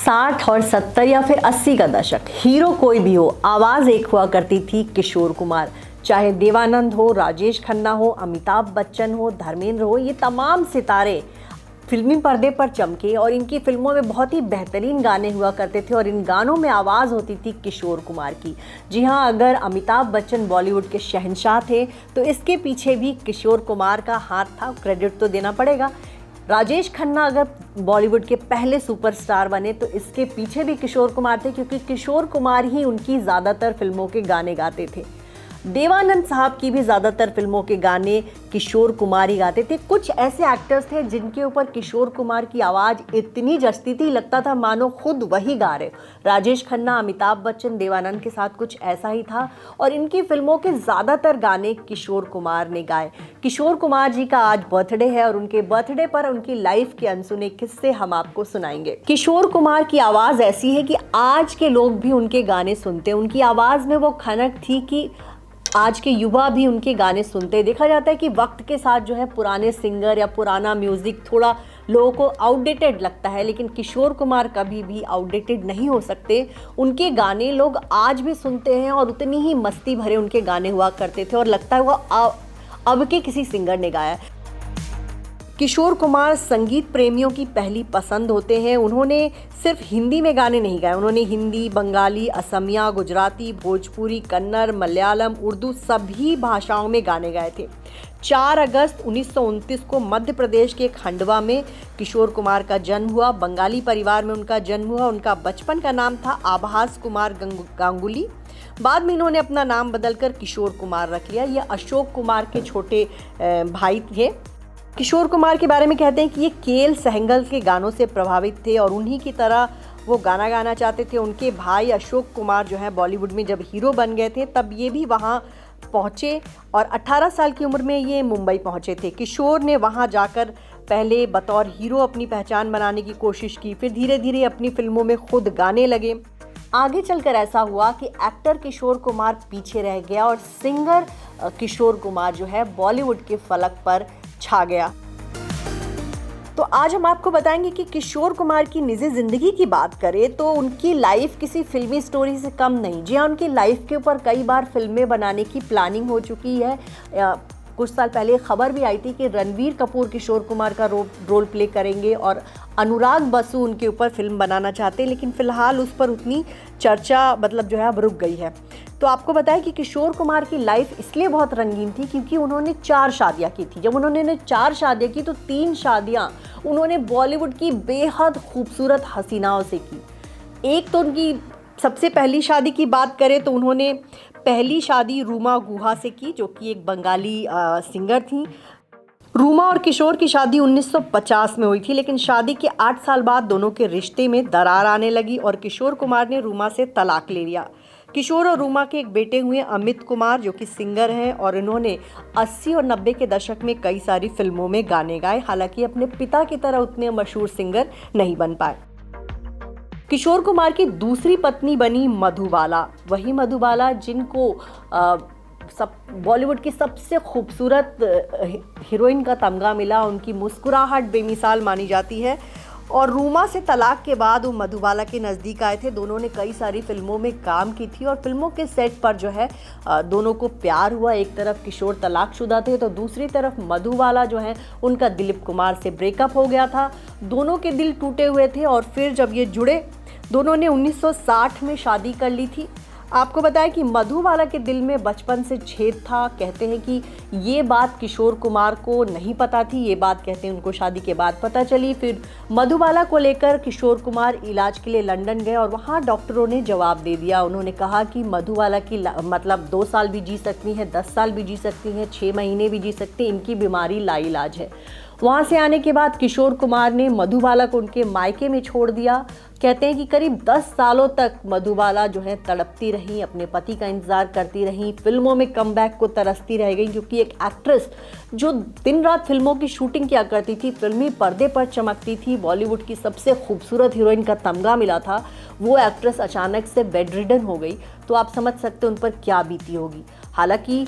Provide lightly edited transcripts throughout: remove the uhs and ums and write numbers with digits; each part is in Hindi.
60 और 70 या फिर 80 का दशक, हीरो कोई भी हो, आवाज़ एक हुआ करती थी किशोर कुमार। चाहे देवानंद हो, राजेश खन्ना हो, अमिताभ बच्चन हो, धर्मेंद्र हो, ये तमाम सितारे फिल्मी पर्दे पर चमके और इनकी फिल्मों में बहुत ही बेहतरीन गाने हुआ करते थे और इन गानों में आवाज़ होती थी किशोर कुमार की। जी हाँ, अगर अमिताभ बच्चन बॉलीवुड के शहंशाह थे तो इसके पीछे भी किशोर कुमार का हाथ था, क्रेडिट तो देना पड़ेगा। राजेश खन्ना अगर बॉलीवुड के पहले सुपरस्टार बने तो इसके पीछे भी किशोर कुमार थे, क्योंकि किशोर कुमार ही उनकी ज़्यादातर फिल्मों के गाने गाते थे। देवानंद साहब की भी ज़्यादातर फिल्मों के गाने किशोर कुमार ही गाते थे। कुछ ऐसे एक्टर्स थे जिनके ऊपर किशोर कुमार की आवाज़ इतनी जचती थी, लगता था मानो खुद वही गा रहे। राजेश खन्ना, अमिताभ बच्चन, देवानंद के साथ कुछ ऐसा ही था और इनकी फिल्मों के ज़्यादातर गाने किशोर कुमार ने गाए। किशोर कुमार जी का आज बर्थडे है और उनके बर्थडे पर उनकी लाइफ के अनसुने किस्से हम आपको सुनाएंगे। किशोर कुमार की आवाज़ ऐसी है कि आज के लोग भी उनके गाने सुनते हैं। उनकी आवाज़ में वो खनक थी कि आज के युवा भी उनके गाने सुनते हैं। देखा जाता है कि वक्त के साथ जो है पुराने सिंगर या पुराना म्यूज़िक थोड़ा लोगों को आउटडेटेड लगता है, लेकिन किशोर कुमार कभी भी आउटडेटेड नहीं हो सकते। उनके गाने लोग आज भी सुनते हैं और उतनी ही मस्ती भरे उनके गाने हुआ करते थे और लगता है वो अब के किसी सिंगर ने गाया है। किशोर कुमार संगीत प्रेमियों की पहली पसंद होते हैं। उन्होंने सिर्फ हिंदी में गाने नहीं गाए, उन्होंने हिंदी, बंगाली, असमिया, गुजराती, भोजपुरी, कन्नड़, मलयालम, उर्दू सभी भाषाओं में गाने गाए थे। 4 अगस्त 1929 को मध्य प्रदेश के खंडवा में किशोर कुमार का जन्म हुआ। बंगाली परिवार में उनका जन्म हुआ। उनका बचपन का नाम था आभास कुमार गांगुली। बाद में इन्होंने अपना नाम बदलकर किशोर कुमार रख लिया। ये अशोक कुमार के छोटे भाई थे। किशोर कुमार के बारे में कहते हैं कि ये केएल सहगल के गानों से प्रभावित थे और उन्हीं की तरह वो गाना गाना चाहते थे। उनके भाई अशोक कुमार जो है बॉलीवुड में जब हीरो बन गए थे तब ये भी वहाँ पहुँचे और 18 साल की उम्र में ये मुंबई पहुँचे थे। किशोर ने वहाँ जाकर पहले बतौर हीरो अपनी पहचान बनाने की कोशिश की, फिर धीरे धीरे अपनी फिल्मों में खुद गाने लगे। आगे चलकर ऐसा हुआ कि एक्टर किशोर कुमार पीछे रह गया और सिंगर किशोर कुमार जो है बॉलीवुड के फलक पर छा गया। तो आज हम आपको बताएंगे कि किशोर कुमार की निजी जिंदगी की बात करें तो उनकी लाइफ किसी फिल्मी स्टोरी से कम नहीं। जी हाँ, उनकी लाइफ के ऊपर कई बार फिल्में बनाने की प्लानिंग हो चुकी है। कुछ साल पहले खबर भी आई थी कि रणवीर कपूर किशोर कुमार का रोल प्ले करेंगे और अनुराग बसु उनके ऊपर फिल्म बनाना चाहते हैं, लेकिन फिलहाल उस पर उतनी चर्चा जो है अब रुक गई है। तो आपको बताएं कि किशोर कुमार की लाइफ इसलिए बहुत रंगीन थी क्योंकि उन्होंने 4 शादियां की थी। जब उन्होंने 4 शादियां की तो 3 शादियां उन्होंने बॉलीवुड की बेहद खूबसूरत हसीनाओं से की। एक तो उनकी सबसे पहली शादी की बात करें तो उन्होंने पहली शादी रूमा गुहा से की, जो कि एक बंगाली सिंगर थी। रूमा और किशोर की शादी 1950 में हुई थी, लेकिन शादी के 8 साल बाद दोनों के रिश्ते में दरार आने लगी और किशोर कुमार ने रूमा से तलाक ले लिया। किशोर और रूमा के एक बेटे हुए अमित कुमार, जो कि सिंगर हैं और इन्होंने 80 और 90 के दशक में कई सारी फिल्मों में गाने गाए। हालांकि अपने पिता की तरह उतने मशहूर सिंगर नहीं बन पाए। किशोर कुमार की दूसरी पत्नी बनी मधुबाला, वही मधुबाला जिनको बॉलीवुड की सबसे खूबसूरत हीरोइन का तमगा मिला। उनकी मुस्कुराहट बेमिसाल मानी जाती है और रूमा से तलाक के बाद वो मधुबाला के नज़दीक आए थे। दोनों ने कई सारी फिल्मों में काम की थी और फिल्मों के सेट पर जो है दोनों को प्यार हुआ। एक तरफ किशोर तलाकशुदा थे तो दूसरी तरफ मधुबाला जो है उनका दिलीप कुमार से ब्रेकअप हो गया था। दोनों के दिल टूटे हुए थे और फिर जब ये जुड़े, दोनों ने 1960 में शादी कर ली थी। आपको बताया कि मधुबाला के दिल में बचपन से छेद था। कहते हैं कि ये बात किशोर कुमार को नहीं पता थी, ये बात कहते हैं उनको शादी के बाद पता चली। फिर मधुबाला को लेकर किशोर कुमार इलाज के लिए लंदन गए और वहाँ डॉक्टरों ने जवाब दे दिया। उन्होंने कहा कि मधुबाला की 2 साल भी जी सकती हैं, 10 साल भी जी सकती हैं, 6 महीने भी जी सकती हैं, इनकी बीमारी लाइलाज है। वहाँ से आने के बाद किशोर कुमार ने मधुबाला को उनके मायके में छोड़ दिया। कहते हैं कि करीब 10 सालों तक मधुबाला जो है तड़पती रही, अपने पति का इंतज़ार करती रही, फिल्मों में कमबैक को तरसती रह गई, क्योंकि एक एक्ट्रेस जो दिन रात फिल्मों की शूटिंग किया करती थी, फिल्मी पर्दे पर चमकती थी, बॉलीवुड की सबसे खूबसूरत हीरोइन का तमगा मिला था, वो एक्ट्रेस अचानक से बेड रिडन हो गई। तो आप समझ सकते हैं उन पर क्या बीती होगी। हालांकि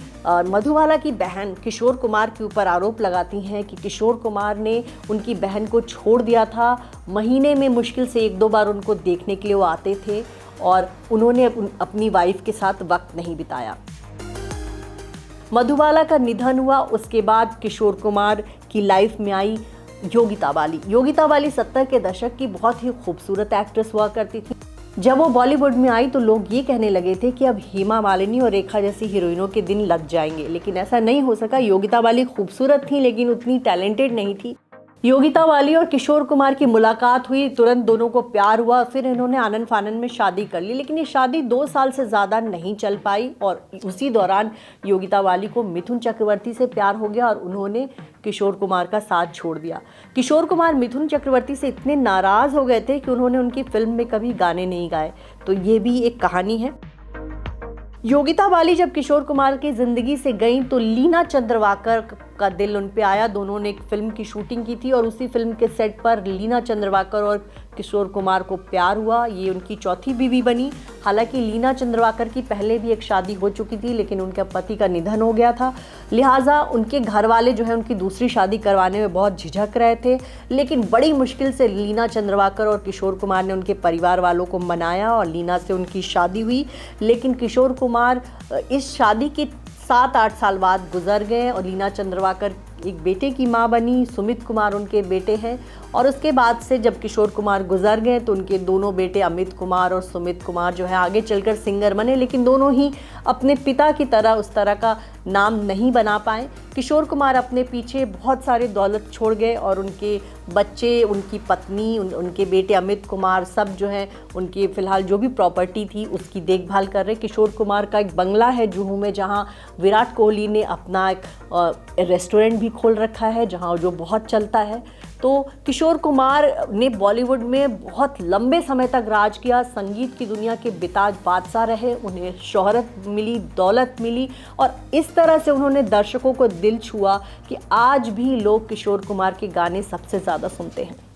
मधुबाला की बहन किशोर कुमार के ऊपर आरोप लगाती हैं कि किशोर कुमार ने उनकी बहन को छोड़ दिया था। महीने में मुश्किल से 1-2 बार उनको देखने के लिए वो आते थे और उन्होंने अपनी वाइफ के साथ वक्त नहीं बिताया। मधुबाला का निधन हुआ, उसके बाद किशोर कुमार की लाइफ में आई योगिता बाली। योगिता बाली 70 के दशक की बहुत ही खूबसूरत एक्ट्रेस हुआ करती थी। जब वो बॉलीवुड में आई तो लोग ये कहने लगे थे कि अब हेमा मालिनी और रेखा जैसी हीरोइनों के दिन लग जाएंगे, लेकिन ऐसा नहीं हो सका। योगिता बाली खूबसूरत थी लेकिन उतनी टैलेंटेड नहीं थी। योगिता बाली और किशोर कुमार की मुलाकात हुई, तुरंत दोनों को प्यार हुआ, फिर इन्होंने आनन फानन में शादी कर ली, लेकिन ये शादी 2 साल से ज़्यादा नहीं चल पाई और उसी दौरान योगिता बाली को मिथुन चक्रवर्ती से प्यार हो गया और उन्होंने किशोर कुमार का साथ छोड़ दिया। किशोर कुमार मिथुन चक्रवर्ती से इतने नाराज़ हो गए थे कि उन्होंने उनकी फिल्म में कभी गाने नहीं गाए, तो ये भी एक कहानी है। योगिता बाली जब किशोर कुमार की ज़िंदगी से गई तो लीना चंद्रवाकर का दिल उन पे आया। दोनों ने एक फिल्म की शूटिंग की थी और उसी फिल्म के सेट पर लीना चंद्रवाकर और किशोर कुमार को प्यार हुआ। ये उनकी चौथी बीवी बनी। हालांकि लीना चंद्रवाकर की पहले भी एक शादी हो चुकी थी लेकिन उनके पति का निधन हो गया था, लिहाजा उनके घर वाले जो है उनकी दूसरी शादी करवाने में बहुत झिझक रहे थे। लेकिन बड़ी मुश्किल से लीना चंद्रवाकर और किशोर कुमार ने उनके परिवार वालों को मनाया और लीना से उनकी शादी हुई। लेकिन किशोर कुमार इस शादी के 7-8 साल बाद गुजर गए और लीना चंद्रवाकर एक बेटे की मां बनी। सुमित कुमार उनके बेटे हैं और उसके बाद से जब किशोर कुमार गुजर गए तो उनके दोनों बेटे अमित कुमार और सुमित कुमार जो है आगे चलकर सिंगर बने, लेकिन दोनों ही अपने पिता की तरह उस तरह का नाम नहीं बना पाए। किशोर कुमार अपने पीछे बहुत सारे दौलत छोड़ गए और उनके बच्चे, उनकी पत्नी, उनके बेटे अमित कुमार सब जो है उनकी फ़िलहाल जो भी प्रॉपर्टी थी उसकी देखभाल कर रहे। किशोर कुमार का एक बंगला है जुहू में जहाँ विराट कोहली ने अपना एक रेस्टोरेंट भी खोल रखा है जहाँ जो बहुत चलता है। तो किशोर कुमार ने बॉलीवुड में बहुत लंबे समय तक राज किया, संगीत की दुनिया के बेताज बादशाह रहे, उन्हें शोहरत मिली, दौलत मिली और इस तरह से उन्होंने दर्शकों को दिल छुआ कि आज भी लोग किशोर कुमार के गाने सबसे ज़्यादा सुनते हैं।